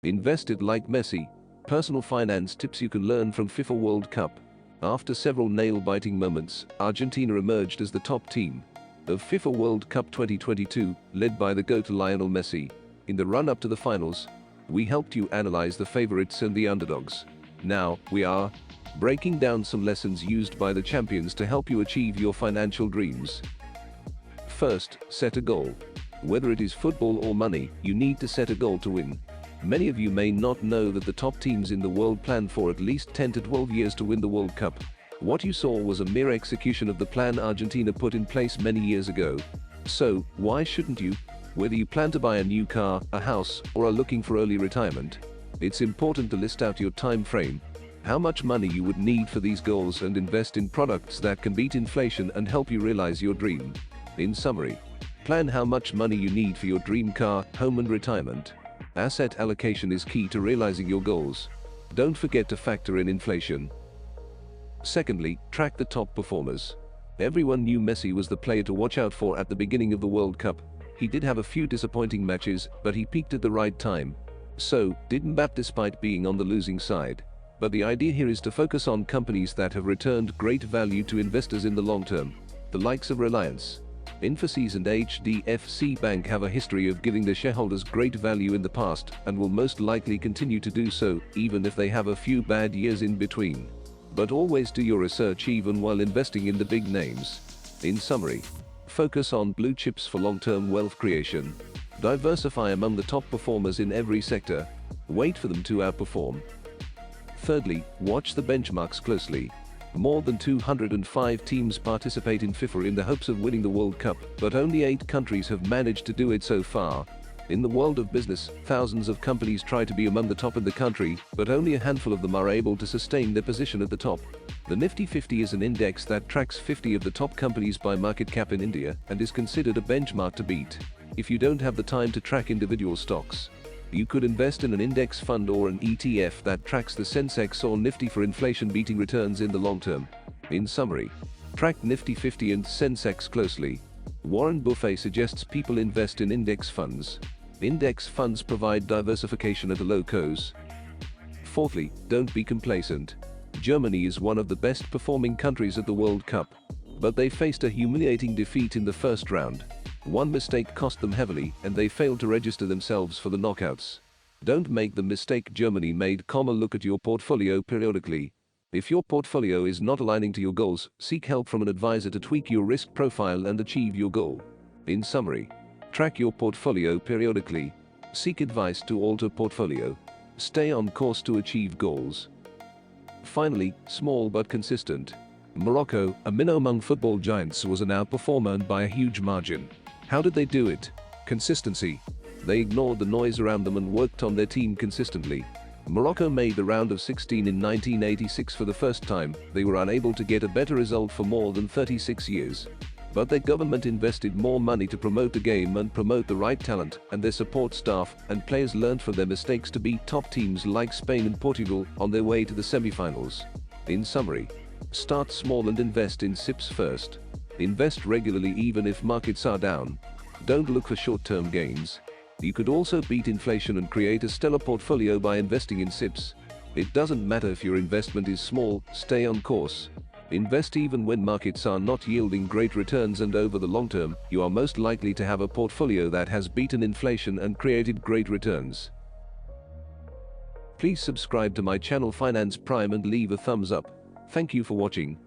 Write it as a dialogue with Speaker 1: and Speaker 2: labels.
Speaker 1: Invested like Messi. Personal finance tips you can learn from FIFA World Cup. After several nail-biting moments, Argentina emerged as the top team of FIFA World Cup 2022, led by the GOAT Lionel Messi. In the run-up to the finals, we helped you analyze the favorites and the underdogs. Now, we are breaking down some lessons used by the champions to help you achieve your financial dreams. First, set a goal. Whether it is football or money, you need to set a goal to win. Many of you may not know that the top teams in the world plan for at least 10 to 12 years to win the World Cup. What you saw was a mere execution of the plan Argentina put in place many years ago. So, why shouldn't you? Whether you plan to buy a new car, a house, or are looking for early retirement, it's important to list out your time frame, how much money you would need for these goals, and invest in products that can beat inflation and help you realize your dream. In summary, plan how much money you need for your dream car, home, and retirement. Asset allocation is key to realizing your goals. Don't forget to factor in inflation. Secondly, track the top performers. Everyone knew Messi was the player to watch out for at the beginning of the World Cup. He did have a few disappointing matches, but he peaked at the right time. So did Mbappe, despite being on the losing side. But the idea here is to focus on companies that have returned great value to investors in the long term. The likes of Reliance, Infosys, and HDFC Bank have a history of giving their shareholders great value in the past and will most likely continue to do so, even if they have a few bad years in between. But always do your research even while investing in the big names. In summary, focus on blue chips for long-term wealth creation. Diversify among the top performers in every sector. Wait for them to outperform. Thirdly, watch the benchmarks closely. More than 205 teams participate in FIFA in the hopes of winning the World Cup, but only 8 countries have managed to do it so far. In the world of business, thousands of companies try to be among the top in the country, but only a handful of them are able to sustain their position at the top. The Nifty 50 is an index that tracks 50 of the top companies by market cap in India and is considered a benchmark to beat. If you don't have the time to track individual stocks, you could invest in an index fund or an ETF that tracks the Sensex or Nifty for inflation-beating returns in the long term. In summary, track Nifty 50 and Sensex closely. Warren Buffett suggests people invest in index funds. Index funds provide diversification at a low cost. Fourthly, don't be complacent. Germany is one of the best performing countries at the World Cup, but they faced a humiliating defeat in the first round. One mistake cost them heavily, and they failed to register themselves for the knockouts. Don't make the mistake Germany made. Look at your portfolio periodically. If your portfolio is not aligning to your goals, seek help from an advisor to tweak your risk profile and achieve your goal. In summary, track your portfolio periodically. Seek advice to alter portfolio. Stay on course to achieve goals. Finally, small but consistent. Morocco, a minnow among football giants, was an outperformer by a huge margin. How did they do it? Consistency. They ignored the noise around them and worked on their team consistently. Morocco made the round of 16 in 1986 for the first time. They were unable to get a better result for more than 36 years. But their government invested more money to promote the game and promote the right talent, and their support staff and players learned from their mistakes to beat top teams like Spain and Portugal on their way to the semi-finals. In summary, start small and invest in SIPs first. Invest regularly even if markets are down. Don't look for short-term gains. You could also beat inflation and create a stellar portfolio by investing in SIPs. It doesn't matter if your investment is small, stay on course. Invest even when markets are not yielding great returns, and over the long term, you are most likely to have a portfolio that has beaten inflation and created great returns. Please subscribe to my channel Finance Prime and leave a thumbs up. Thank you for watching.